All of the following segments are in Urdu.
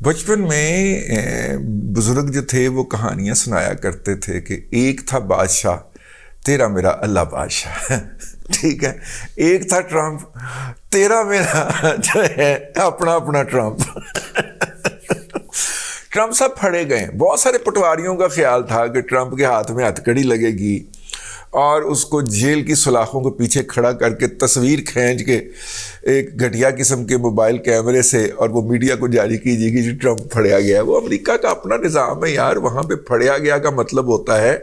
بچپن میں بزرگ جو تھے وہ کہانیاں سنایا کرتے تھے کہ ایک تھا بادشاہ تیرا میرا اللہ بادشاہ، ٹھیک ہے، ایک تھا ٹرمپ تیرا میرا جو ہے اپنا اپنا ٹرمپ۔ ٹرمپ صاحب پھڑے گئے، بہت سارے پٹواریوں کا خیال تھا کہ ٹرمپ کے ہاتھ میں ہتھ کڑی لگے گی اور اس کو جیل کی سلاخوں کے پیچھے کھڑا کر کے تصویر کھینچ کے ایک گھٹیا قسم کے موبائل کیمرے سے اور وہ میڈیا کو جاری کیجیے کہ جی ٹرمپ پھڑیا گیا ہے۔ وہ امریکہ کا اپنا نظام ہے یار، وہاں پہ پھڑیا گیا کا مطلب ہوتا ہے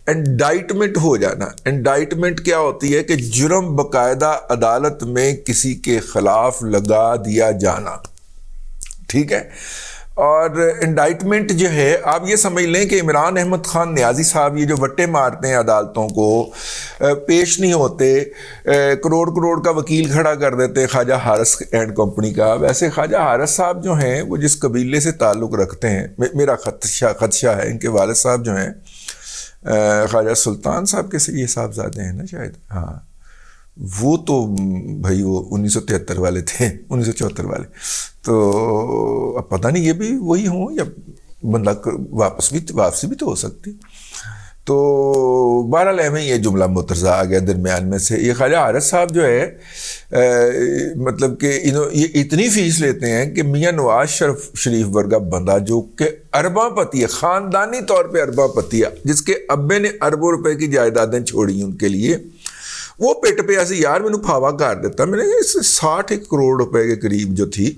انڈائٹمنٹ ہو جانا۔ انڈائٹمنٹ کیا ہوتی ہے کہ جرم باقاعدہ عدالت میں کسی کے خلاف لگا دیا جانا، ٹھیک ہے۔ اور انڈائٹمنٹ جو ہے آپ یہ سمجھ لیں کہ عمران احمد خان نیازی صاحب یہ جو وٹے مارتے ہیں عدالتوں کو، پیش نہیں ہوتے، کروڑ کروڑ کا وکیل کھڑا کر دیتے ہیں خواجہ حارث اینڈ کمپنی کا۔ ویسے خواجہ حارث صاحب جو ہیں وہ جس قبیلے سے تعلق رکھتے ہیں، میرا خدشہ ہے ان کے والد صاحب جو ہیں خواجہ سلطان صاحب کے سے یہ صاحبزادے ہیں نا شاید، ہاں، وہ تو بھائی وہ 1973 والے تھے، 1974 والے، تو اب پتہ نہیں یہ بھی وہی ہوں یا بندہ واپسی بھی تو ہو سکتی۔ تو بہرحال میں یہ جملہ مترجہ آ گیا درمیان میں سے۔ یہ خواجہ حارث صاحب جو ہے مطلب کہ یہ اتنی فیس لیتے ہیں کہ میاں نواز شریف ورگا بندہ جو کہ ارباں پتی ہے، خاندانی طور پہ ارباں پتی ہے، جس کے ابے نے اربوں روپے کی جائیدادیں چھوڑی ان کے لیے، وہ پیٹ پہ ایسے یار میں نے پھاوا کر دیتا، میں نے 60 کروڑ روپے کے قریب جو تھی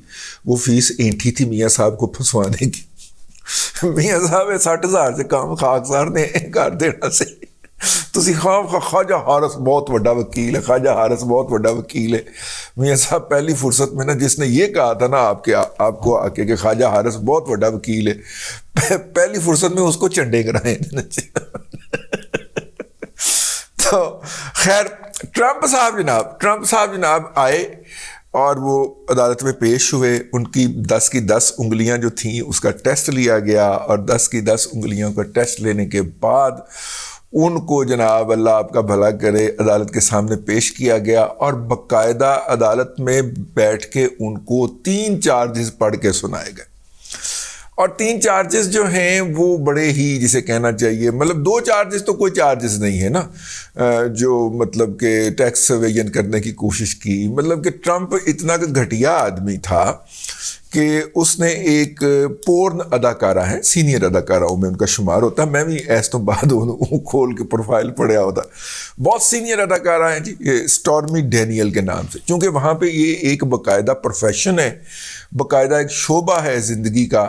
وہ فیس اینٹھی تھی میاں صاحب کو پھنسوانے کی۔ میاں صاحب 60,000 سے کام خاکسار نے کر دینا سے تسی خواجہ حارث بہت بڑا وکیل ہے، خواجہ حارث بہت بڑا وکیل ہے۔ میاں صاحب پہلی فرصت میں نا جس نے یہ کہا تھا نا آپ کو آ کے کہ خواجہ حارث بہت بڑا وکیل ہے، پہلی فرصت میں اس کو چنڈے کرائے۔ تو خیر ٹرمپ صاحب جناب آئے اور وہ عدالت میں پیش ہوئے، ان کی 10 کی 10 انگلیاں جو تھیں اس کا ٹیسٹ لیا گیا، اور 10 کی 10 انگلیوں کا ٹیسٹ لینے کے بعد ان کو جناب اللہ آپ کا بھلا کرے عدالت کے سامنے پیش کیا گیا، اور باقاعدہ عدالت میں بیٹھ کے ان کو 3 چارجز پڑھ کے سنائے گئے۔ اور 3 چارجز جو ہیں وہ بڑے ہی جسے کہنا چاہیے، مطلب 2 چارجز تو کوئی چارجز نہیں ہے نا، جو مطلب کہ ٹیکس ایویژن کرنے کی کوشش کی۔ مطلب کہ ٹرمپ اتنا کہ گھٹیا آدمی تھا کہ اس نے ایک پورن اداکارہ ہے، سینئر اداکاروں میں ان کا شمار ہوتا ہے، میں بھی ایس تو بعد کھول کے پروفائل پڑھیا ہوتا، بہت سینئر اداکارہ ہیں جی، اسٹارمی ڈینیل کے نام سے، چونکہ وہاں پہ یہ ایک باقاعدہ پروفیشن ہے، باقاعدہ ایک شعبہ ہے زندگی کا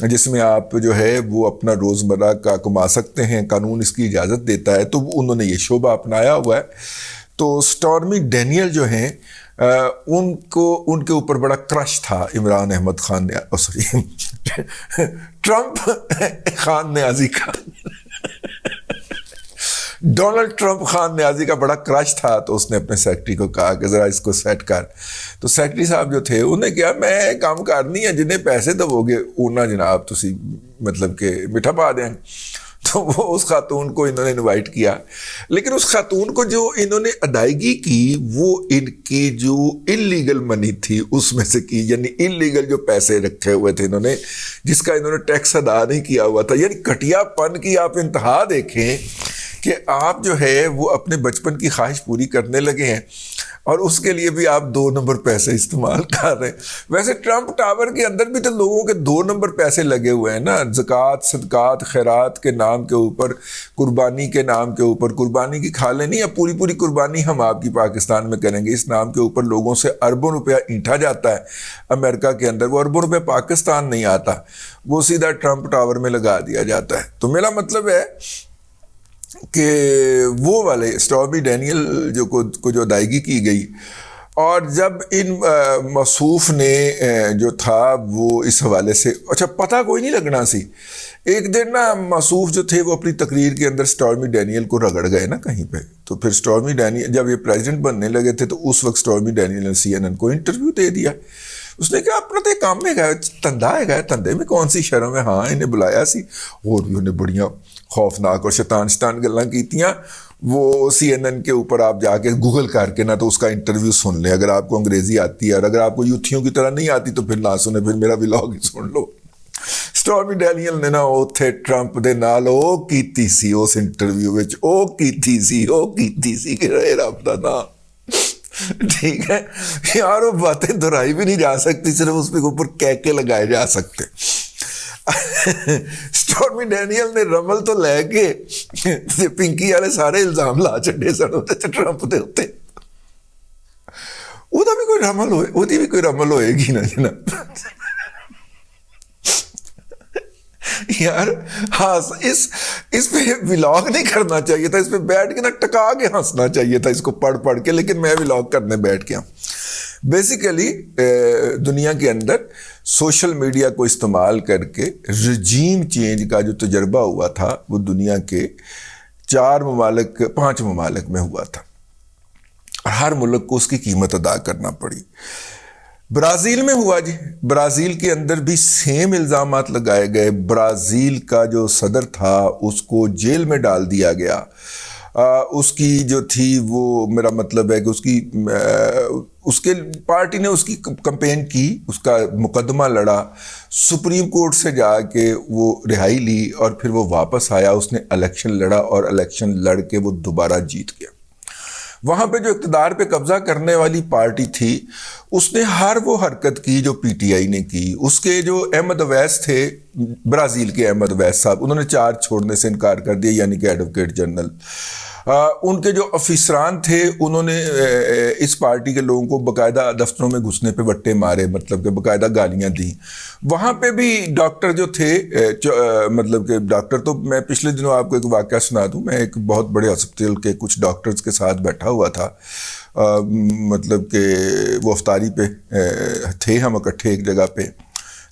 جس میں آپ جو ہے وہ اپنا روزمرہ کا کما سکتے ہیں، قانون اس کی اجازت دیتا ہے، تو انہوں نے یہ شعبہ اپنایا ہوا ہے۔ تو اسٹارمی ڈینیل جو ہیں ان کے اوپر بڑا کرش تھا عمران احمد خان ٹرمپ خان نیازی کا ڈونلڈ ٹرمپ خان نیازی کا بڑا کرش تھا، تو اس نے اپنے سیکرٹری کو کہا کہ ذرا اس کو سیٹ کر۔ تو سیکرٹری صاحب جو تھے انہیں کیا میں کام کرنی ہے، جنہیں پیسے دو گے اونا جناب تسی مطلب کہ مٹھا پا دیں۔ تو وہ اس خاتون کو انہوں نے انوائٹ کیا، لیکن اس خاتون کو جو انہوں نے ادائیگی کی وہ ان کی جو انلیگل منی تھی اس میں سے کی، یعنی انلیگل جو پیسے رکھے ہوئے تھے انہوں نے، جس کا انہوں نے ٹیکس ادا نہیں کیا ہوا تھا۔ یعنی گھٹیا پن کی آپ انتہا دیکھیں کہ آپ جو ہے وہ اپنے بچپن کی خواہش پوری کرنے لگے ہیں اور اس کے لیے بھی آپ 2 نمبر پیسے استعمال کر رہے ہیں۔ ویسے ٹرمپ ٹاور کے اندر بھی تو لوگوں کے 2 نمبر پیسے لگے ہوئے ہیں نا، زکوٰۃ، صدقات، خیرات کے نام کے اوپر، قربانی کے نام کے اوپر۔ قربانی کی کھا لینی، اب پوری قربانی ہم آپ کی پاکستان میں کریں گے، اس نام کے اوپر لوگوں سے اربوں روپیہ اینٹھا جاتا ہے امریکہ کے اندر، وہ اربوں روپیہ پاکستان نہیں آتا، وہ سیدھا ٹرمپ ٹاور میں لگا دیا جاتا ہے۔ تو میرا مطلب ہے کہ وہ والے اسٹارمی ڈینیل کو جو ادائیگی کی گئی، اور جب ان موصوف نے جو تھا وہ اس حوالے سے اچھا پتہ کوئی نہیں لگنا سی، ایک دن نا موصوف جو تھے وہ اپنی تقریر کے اندر اسٹارمی ڈینیل کو رگڑ گئے نا کہیں پہ، تو پھر اسٹارمی ڈینیل جب یہ پریزیڈنٹ بننے لگے تھے تو اس وقت اسٹارمی ڈینیل نے CNN کو انٹرویو دے دیا۔ اس نے کہا اپنا تو کام میں گیا، تندہ ہے گیا، تندے میں کون سی شرم ہے، ہاں انہیں بلایا سی، اور بھی انہیں بڑیاں خوفناک اور شیطان گلاں کیتیاں۔ وہ CNN کے اوپر آپ جا کے گوگل کر کے نا تو اس کا انٹرویو سن لیں, اگر آپ کو انگریزی آتی ہے, اور اگر آپ کو یوتھیوں کی طرح نہیں آتی تو پھر نہ سنیں, پھر میرا ولاگ ہی سن لو. سٹارمی ڈینیل نے نا اوتھے ٹرمپ دے نال او کیتی سی اس انٹرویو وچ, او کیتی سی کہ رب دا نا, ٹھیک ہے یار, وہ باتیں دہرائی بھی نہیں جا سکتی, صرف اس پہ اوپر کہکے لگائے جا سکتے. سٹارمی ڈینیل نے رمل تو لے کے پنکی والے سارے الزام لا چڈے سن ٹرمپ دے اوتے. وہ بھی کوئی رمل ہوئے گی نا جناب یار. ہاں اس پہ ولاگ نہیں کرنا چاہیے تھا, اس پہ بیٹھ کے نا ٹکا کے ہنسنا چاہیے تھا اس کو پڑھ کے, لیکن میں ولاگ کرنے بیٹھ گیا. بیسیکلی دنیا کے اندر سوشل میڈیا کو استعمال کر کے رجیم چینج کا جو تجربہ ہوا تھا وہ دنیا کے 5 ممالک میں ہوا تھا, اور ہر ملک کو اس کی قیمت ادا کرنا پڑی. برازیل میں ہوا جی, برازیل کے اندر بھی سیم الزامات لگائے گئے. برازیل کا جو صدر تھا اس کو جیل میں ڈال دیا گیا. اس کی جو تھی وہ, میرا مطلب ہے کہ اس کے پارٹی نے اس کی کمپین کی, اس کا مقدمہ لڑا, سپریم کورٹ سے جا کے وہ رہائی لی, اور پھر وہ واپس آیا, اس نے الیکشن لڑا, اور الیکشن لڑ کے وہ دوبارہ جیت گیا. وہاں پہ جو اقتدار پہ قبضہ کرنے والی پارٹی تھی اس نے ہر وہ حرکت کی جو PTI نے کی. اس کے جو احمد اویس تھے, برازیل کے احمد اویس صاحب, انہوں نے چارج چھوڑنے سے انکار کر دیا, یعنی کہ ایڈوکیٹ جنرل. ان کے جو افسران تھے انہوں نے اس پارٹی کے لوگوں کو باقاعدہ دفتروں میں گھسنے پہ وٹے مارے, مطلب کہ باقاعدہ گالیاں دیں. وہاں پہ بھی ڈاکٹر جو تھے, مطلب کہ ڈاکٹر, تو میں پچھلے دنوں آپ کو ایک واقعہ سنا دوں. میں ایک بہت بڑے ہسپتال کے کچھ ڈاکٹرز کے ساتھ بیٹھا ہوا تھا, مطلب کہ وہ افطاری پہ تھے ہم اکٹھے ایک جگہ پہ.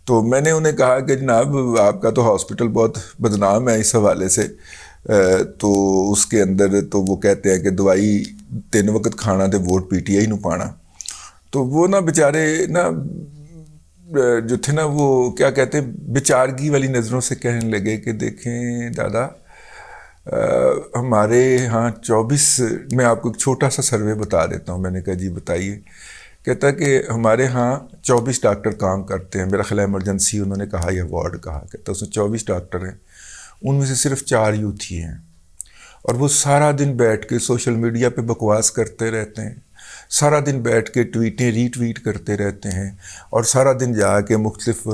تو میں نے انہیں کہا کہ جناب آپ کا تو ہاسپٹل بہت بدنام ہے اس حوالے سے, تو اس کے اندر تو وہ کہتے ہیں کہ دوائی 3 وقت کھانا تے ووٹ PTI نو پانا. تو وہ نا بیچارے نا جو تھے نا وہ کیا کہتے ہیں, بیچارگی والی نظروں سے کہنے لگے کہ دیکھیں دادا, ہمارے ہاں 24, میں آپ کو ایک چھوٹا سا سروے بتا دیتا ہوں. میں نے کہا جی بتائیے. کہتا کہ ہمارے ہاں 24 ڈاکٹر کام کرتے ہیں, میرا خیال ایمرجنسی انہوں نے کہا یا وارڈ کہا, کہتا اس میں 24 ڈاکٹر ہیں, ان میں سے صرف 4 یوتھی ہیں, اور وہ سارا دن بیٹھ کے سوشل میڈیا پہ بکواس کرتے رہتے ہیں, سارا دن بیٹھ کے ٹویٹیں ری ٹویٹ کرتے رہتے ہیں, اور سارا دن جا کے مختلف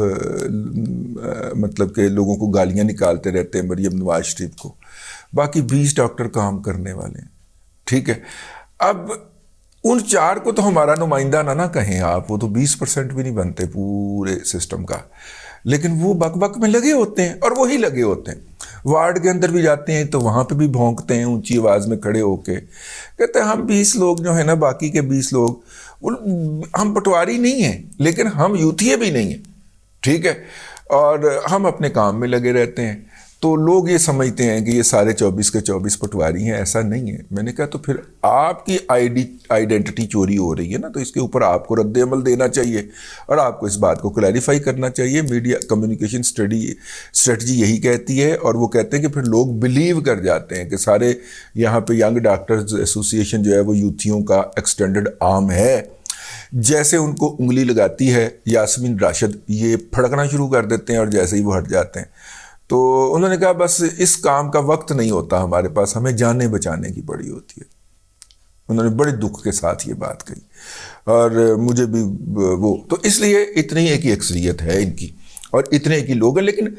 مطلب کہ لوگوں کو گالیاں نکالتے رہتے ہیں, مریم نواز شریف کو. باقی 20 ڈاکٹر کام کرنے والے ہیں, ٹھیک ہے. اب ان 4 کو تو ہمارا نمائندہ نہ کہیں آپ, وہ تو 20% بھی نہیں بنتے پورے سسٹم کا, لیکن وہ بک بک میں لگے ہوتے ہیں, اور وہی لگے ہوتے ہیں. وارڈ کے اندر بھی جاتے ہیں تو وہاں پہ بھی بھونکتے ہیں اونچی آواز میں کھڑے ہو کے, کہتے ہیں ہم 20 لوگ جو ہیں نا, باقی کے 20 لوگ ہم پٹواری نہیں ہیں, لیکن ہم یوتھیے بھی نہیں ہیں, ٹھیک ہے, اور ہم اپنے کام میں لگے رہتے ہیں. تو لوگ یہ سمجھتے ہیں کہ یہ سارے 24 کے 24 پٹواری ہیں, ایسا نہیں ہے. میں نے کہا تو پھر آپ کی آئیڈینٹی چوری ہو رہی ہے نا, تو اس کے اوپر آپ کو رد عمل دینا چاہیے, اور آپ کو اس بات کو کلیریفائی کرنا چاہیے. میڈیا کمیونیکیشن اسٹریٹجی یہی کہتی ہے, اور وہ کہتے ہیں کہ پھر لوگ بلیو کر جاتے ہیں کہ سارے یہاں پہ ینگ ڈاکٹرز ایسوسی ایشن جو ہے وہ یوتھیوں کا ایکسٹینڈڈ آرم ہے. جیسے ان کو انگلی لگاتی ہے یاسمین راشد, یہ پھڑکنا شروع کر دیتے ہیں, اور جیسے ہی وہ ہٹ جاتے ہیں. تو انہوں نے کہا بس اس کام کا وقت نہیں ہوتا ہمارے پاس, ہمیں جانیں بچانے کی پڑی ہوتی ہے. انہوں نے بڑے دکھ کے ساتھ یہ بات کہی, اور مجھے بھی وہ, تو اس لیے اتنی ایک ہی اکثریت ہے ان کی, اور اتنے ایک ہی لوگ ہیں, لیکن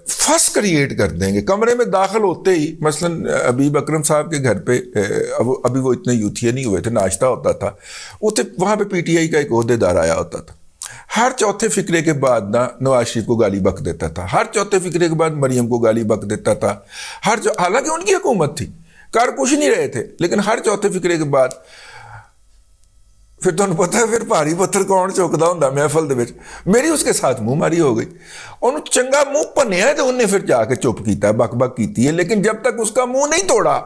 فس کریٹ کر دیں گے. کمرے میں داخل ہوتے ہی, مثلا حبیب اکرم صاحب کے گھر پہ ابھی وہ اتنے یوتھیے نہیں ہوئے تھے, ناشتہ ہوتا تھا, وہاں پہ PTI کا ایک عہدے دار آیا ہوتا تھا. ہر چوتھے فقرے کے بعد نواز شریف کو گالی بک دیتا تھا, ہر چوتھے فقرے کے بعد مریم کو گالی بک دیتا تھا, حالانکہ ان کی حکومت تھی, کر کچھ نہیں رہے تھے, لیکن ہر چوتھے فقرے کے بعد پھر تمہیں پتہ ہے پھر بھاری پتھر کون چکتا ہوں محفل دے وچ. میری اس کے ساتھ منہ ماری ہو گئی, انہوں چنگا منہ بنیا تو انہیں پھر جا کے چپ کیتا ہے, بک بک کیتی ہے, لیکن جب تک اس کا منہ نہیں توڑا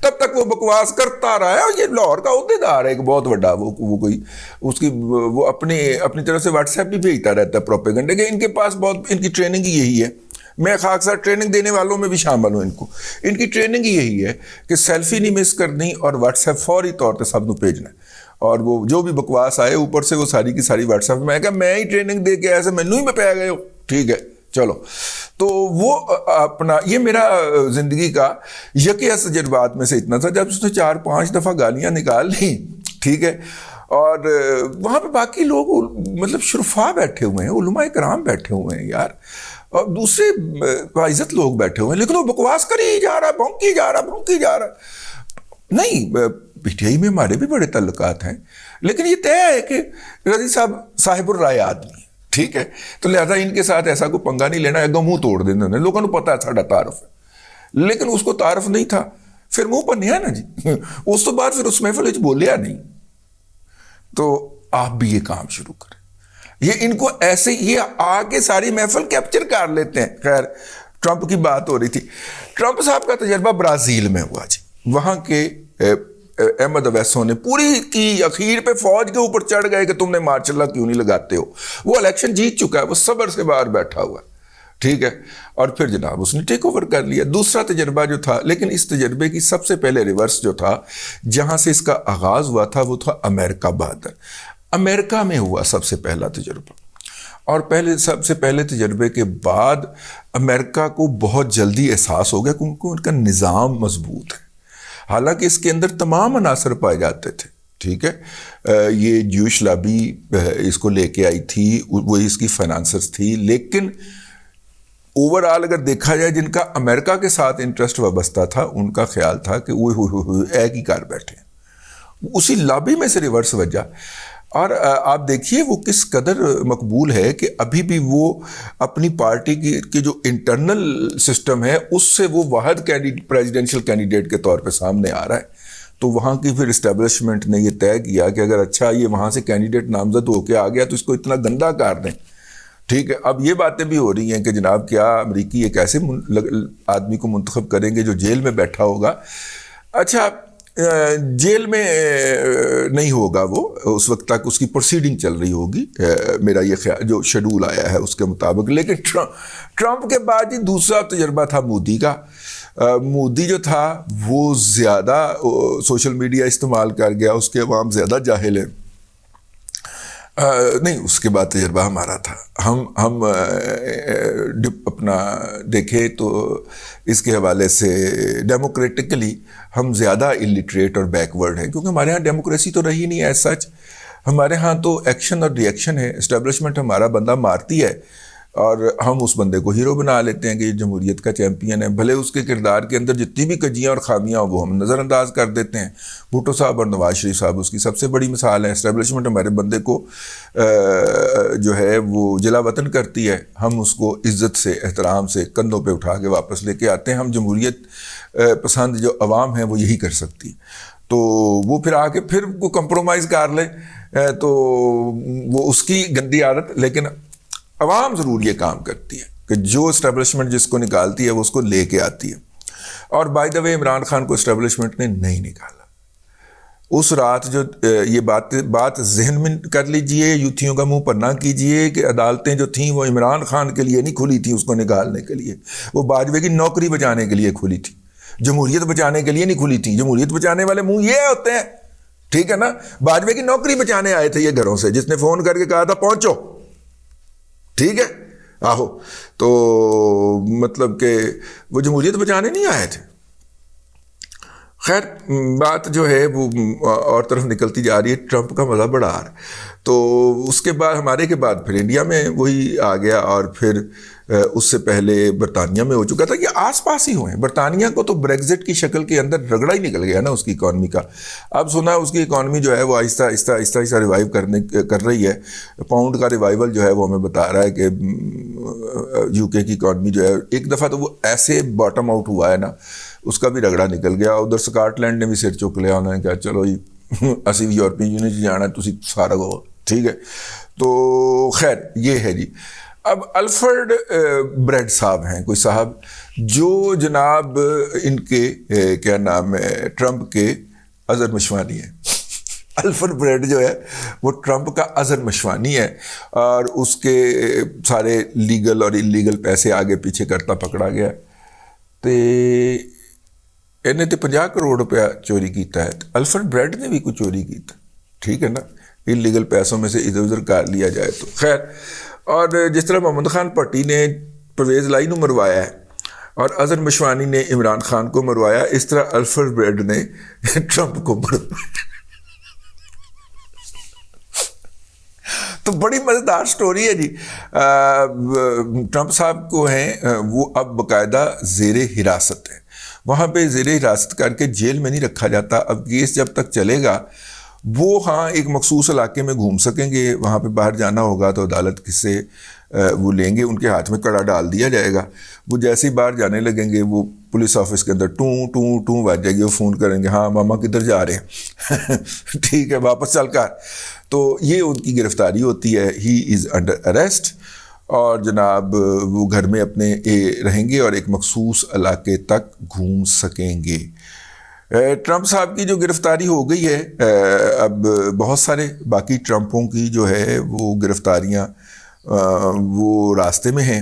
تب تک وہ بکواس کرتا رہا ہے. اور یہ لاہور کا عہدے دار ہے ایک بہت بڑا, وہ کوئی اس کی وہ اپنی طرف سے واٹس ایپ بھی بھیجتا رہتا ہے پروپیگنڈے, کہ ان کے پاس بہت ان کی ٹریننگ ہی یہی ہے. میں خاک ساتھ ٹریننگ دینے والوں میں بھی شامل ہوں. ان کی ٹریننگ ہی یہی ہے کہ سیلفی نہیں مس کرنی اور واٹس ایپ فوری طور پہ سب کو بھیجنا ہے, اور وہ جو بھی بکواس آئے اوپر سے وہ ساری کی ساری واٹس ایپ. میں کہا میں ہی ٹریننگ دے کے ایسے مینو ہی میں پہ گئے ہو, ٹھیک ہے چلو. تو وہ اپنا یہ میرا زندگی کا یکیس تجربات میں سے اتنا تھا جب اس نے 4-5 دفعہ گالیاں نکال لی, ٹھیک ہے, اور وہاں پہ باقی لوگ مطلب شرفا بیٹھے ہوئے ہیں, علماء کرام بیٹھے ہوئے ہیں یار, اور دوسرے عزت لوگ بیٹھے ہوئے ہیں, لیکن وہ بکواس کری جا رہا, بھونکی جا رہا. نہیں, پی ٹی آئی میں ہمارے بھی بڑے تعلقات ہیں, لیکن یہ طے ہے کہ رضی صاحب الرائے آدمی ہے, ٹھیک ہے, تو لہذا ان کے ساتھ ایسا کوئی پنگا نہیں لینا ہے, منہ توڑ دینا. لوگوں کو پتا ہے ساڈا تعارف ہے, لیکن اس کو تعارف نہیں تھا, پھر منہ پر نہیں ہے نا جی. اس تو بعد پھر اس محفل بولیا نہیں. تو آپ بھی یہ کام شروع کریں. یہ ان کو ایسے یہ آگے ساری محفل کیپچر کر لیتے ہیں. خیر, ٹرمپ کی بات ہو رہی تھی. ٹرمپ صاحب کا تجربہ برازیل میں ہوا جی. وہاں کے احمد اویسو نے پوری کی اخیر پہ فوج کے اوپر چڑھ گئے کہ تم نے مارشاء اللہ کیوں نہیں لگاتے ہو. وہ الیکشن جیت چکا ہے, وہ صبر سے باہر بیٹھا ہوا ہے, ٹھیک ہے, اور پھر جناب اس نے ٹیک اوور کر لیا. دوسرا تجربہ جو تھا, لیکن اس تجربے کی سب سے پہلے ریورس جو تھا, جہاں سے اس کا آغاز ہوا تھا, وہ تھا امریکہ بہادر. امریکہ میں ہوا سب سے پہلا تجربہ, اور سب سے پہلے تجربے کے بعد امریکہ کو بہت جلدی احساس ہو گیا کیونکہ ان کا نظام مضبوط ہے. حالانکہ اس کے اندر تمام عناصر پائے جاتے تھے, ٹھیک ہے, یہ جوش لابی اس کو لے کے آئی تھی, وہی اس کی فائنانسرز تھی, لیکن اوورآل اگر دیکھا جائے جن کا امریکہ کے ساتھ انٹرسٹ وابستہ تھا, ان کا خیال تھا کہ وہ ایک ہی کار بیٹھے, اسی لابی میں سے ریورس وجہ. اور آپ دیکھیے وہ کس قدر مقبول ہے کہ ابھی بھی وہ اپنی پارٹی کی جو انٹرنل سسٹم ہے اس سے وہ واحد پریزیڈنشل کینڈیڈیٹ کے طور پہ سامنے آ رہا ہے. تو وہاں کی پھر اسٹیبلشمنٹ نے یہ طے کیا کہ اگر اچھا یہ وہاں سے کینڈیڈیٹ نامزد ہو کے آ گیا تو اس کو اتنا گندا کر دیں, ٹھیک ہے. اب یہ باتیں بھی ہو رہی ہیں کہ جناب کیا امریکی ایک ایسے آدمی کو منتخب کریں گے جو جیل میں بیٹھا ہوگا. اچھا, جیل میں نہیں ہوگا وہ, اس وقت تک اس کی پروسیڈنگ چل رہی ہوگی, میرا یہ خیال جو شیڈول آیا ہے اس کے مطابق. لیکن ٹرمپ کے بعد ہی دوسرا تجربہ تھا مودی کا. مودی جو تھا وہ زیادہ سوشل میڈیا استعمال کر گیا, اس کے عوام زیادہ جاہل ہیں. نہیں, اس کے بعد تجربہ ہمارا تھا. ہم اپنا دیکھیں تو اس کے حوالے سے ڈیموکریٹکلی ہم زیادہ الٹریٹ اور بیکورڈ ہیں, کیونکہ ہمارے ہاں ڈیموکریسی تو رہی نہیں ہے ایز سچ. ہمارے ہاں تو ایکشن اور ری ایکشن ہے. اسٹیبلشمنٹ ہمارا بندہ مارتی ہے اور ہم اس بندے کو ہیرو بنا لیتے ہیں کہ یہ جمہوریت کا چیمپئن ہے, بھلے اس کے کردار کے اندر جتنی بھی کجیاں اور خامیاں ہوں وہ ہم نظر انداز کر دیتے ہیں. بھٹو صاحب اور نواز شریف صاحب اس کی سب سے بڑی مثال ہے. اسٹیبلشمنٹ ہمارے بندے کو جو ہے وہ جلا وطن کرتی ہے, ہم اس کو عزت سے احترام سے کندھوں پہ اٹھا کے واپس لے کے آتے ہیں. ہم جمہوریت پسند جو عوام ہیں وہ یہی کر سکتی, تو وہ پھر آ کے پھر کو کمپرومائز کر لے تو وہ اس کی گندی عادت. لیکن عوام ضرور یہ کام کرتی ہے کہ جو اسٹیبلشمنٹ جس کو نکالتی ہے وہ اس کو لے کے آتی ہے. اور بائی دا وے عمران خان کو اسٹیبلشمنٹ نے نہیں نکالا. اس رات جو یہ بات ذہن میں کر لیجئے, یوتھیوں کا منہ پر نہ کیجئے کہ عدالتیں جو تھیں وہ عمران خان کے لیے نہیں کھلی تھیں اس کو نکالنے کے لیے, وہ باجوے کی نوکری بچانے کے لیے کھلی تھی, جمہوریت بچانے کے لیے نہیں کھلی تھی. جمہوریت بچانے والے منہ یہ ہوتے ہیں, ٹھیک ہے نا. باجوے کی نوکری بچانے آئے تھے یہ گھروں سے, جس نے فون کر کے کہا تھا پہنچو, ٹھیک ہے, آہو. تو مطلب کہ وہ جمہوریت بچانے نہیں آئے تھے. خیر, بات جو ہے وہ اور طرف نکلتی جا رہی ہے. ٹرمپ کا مزہ بڑا آ رہا ہے. تو اس کے بعد ہمارے کے بعد پھر انڈیا میں وہی آ گیا, اور پھر اس سے پہلے برطانیہ میں ہو چکا تھا. یہ آس پاس ہی ہوئے ہیں. برطانیہ کو تو بریگزٹ کی شکل کے اندر رگڑا ہی نکل گیا نا اس کی اکانومی کا. اب سنا اس کی اکانومی جو ہے وہ آہستہ آہستہ ریوائیو کر رہی ہے. پاؤنڈ کا ریوائیول جو ہے وہ ہمیں بتا رہا ہے کہ یو کے کی اکانومی جو ہے ایک دفعہ تو وہ ایسے باٹم آؤٹ ہوا ہے نا, اس کا بھی رگڑا نکل گیا. ادھر اسکاٹ لینڈ نے بھی سر چک لیا, انہوں نے کہا چلو جی اسی یورپین یونین سے جانا ہے تسی سارا ہو, ٹھیک ہے. تو خیر یہ ہے جی. اب الفرڈ بریڈ صاحب ہیں کوئی صاحب, جو جناب ان کے کیا نام ہے ٹرمپ کے اظہر مشوانی ہیں. الفر بریڈ جو ہے وہ ٹرمپ کا اظہر مشوانی ہے، اور اس کے سارے لیگل اور انلیگل پیسے آگے پیچھے کرتا پکڑا گیا، تو انہیں تو 50 کروڑ روپیہ چوری کیتا ہے، الفر بریڈ نے بھی کچھ چوری کیتا، ٹھیک ہے نا، انلیگل پیسوں میں سے ادھر ادھر کر لیا جائے تو خیر۔ اور جس طرح محمد خان پٹی نے پرویز لائی نو مروایا ہے اور اظہر مشوانی نے عمران خان کو مروایا، اس طرح الفر بریڈ نے ٹرمپ کو مروایا۔ تو بڑی مزیدار سٹوری ہے جی۔ ٹرمپ صاحب کو ہیں وہ اب باقاعدہ زیر حراست ہے، وہاں پہ زیر حراست کر کے جیل میں نہیں رکھا جاتا، اب کیس جب تک چلے گا وہ ہاں ایک مخصوص علاقے میں گھوم سکیں گے، وہاں پہ باہر جانا ہوگا تو عدالت کس سے وہ لیں گے، ان کے ہاتھ میں کڑا ڈال دیا جائے گا، وہ جیسے ہی باہر جانے لگیں گے وہ پولیس آفس کے اندر ٹوں ٹوں ٹوں بج جائے گی، وہ فون کریں گے ہاں ماما کدھر جا رہے ہیں ٹھیک ہے واپس چل کر، تو یہ ان کی گرفتاری ہوتی ہے، ہی از انڈر اریسٹ، اور جناب وہ گھر میں اپنے رہیں گے اور ایک مخصوص علاقے تک گھوم سکیں گے۔ ٹرمپ صاحب کی جو گرفتاری ہو گئی ہے، اب بہت سارے باقی ٹرمپوں کی جو ہے وہ گرفتاریاں وہ راستے میں ہیں۔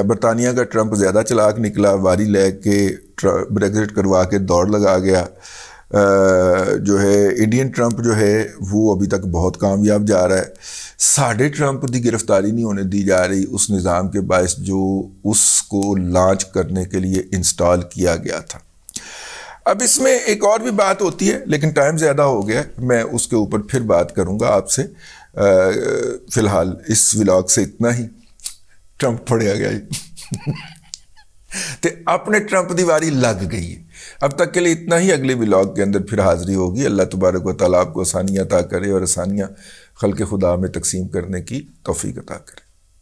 برطانیہ کا ٹرمپ زیادہ چلاک نکلا، واری لے کے بریگزٹ کروا کے دوڑ لگا گیا، جو ہے انڈین ٹرمپ جو ہے وہ ابھی تک بہت کامیاب جا رہا ہے، ساڑھے ٹرمپ دی گرفتاری نہیں ہونے دی جا رہی اس نظام کے باعث جو اس کو لانچ کرنے کے لیے انسٹال کیا گیا تھا۔ اب اس میں ایک اور بھی بات ہوتی ہے لیکن ٹائم زیادہ ہو گیا، میں اس کے اوپر پھر بات کروں گا آپ سے، فی الحال اس ولاگ سے اتنا ہی۔ ٹرمپ پڑیا گیا تو اپنے ٹرمپ دی واری لگ گئی ہے۔ اب تک کے لیے اتنا ہی، اگلے ولاگ کے اندر پھر حاضری ہوگی۔ اللہ تبارک و تعالیٰ آپ کو آسانیاں عطا کرے اور آسانیاں خلق خدا میں تقسیم کرنے کی توفیق عطا کرے۔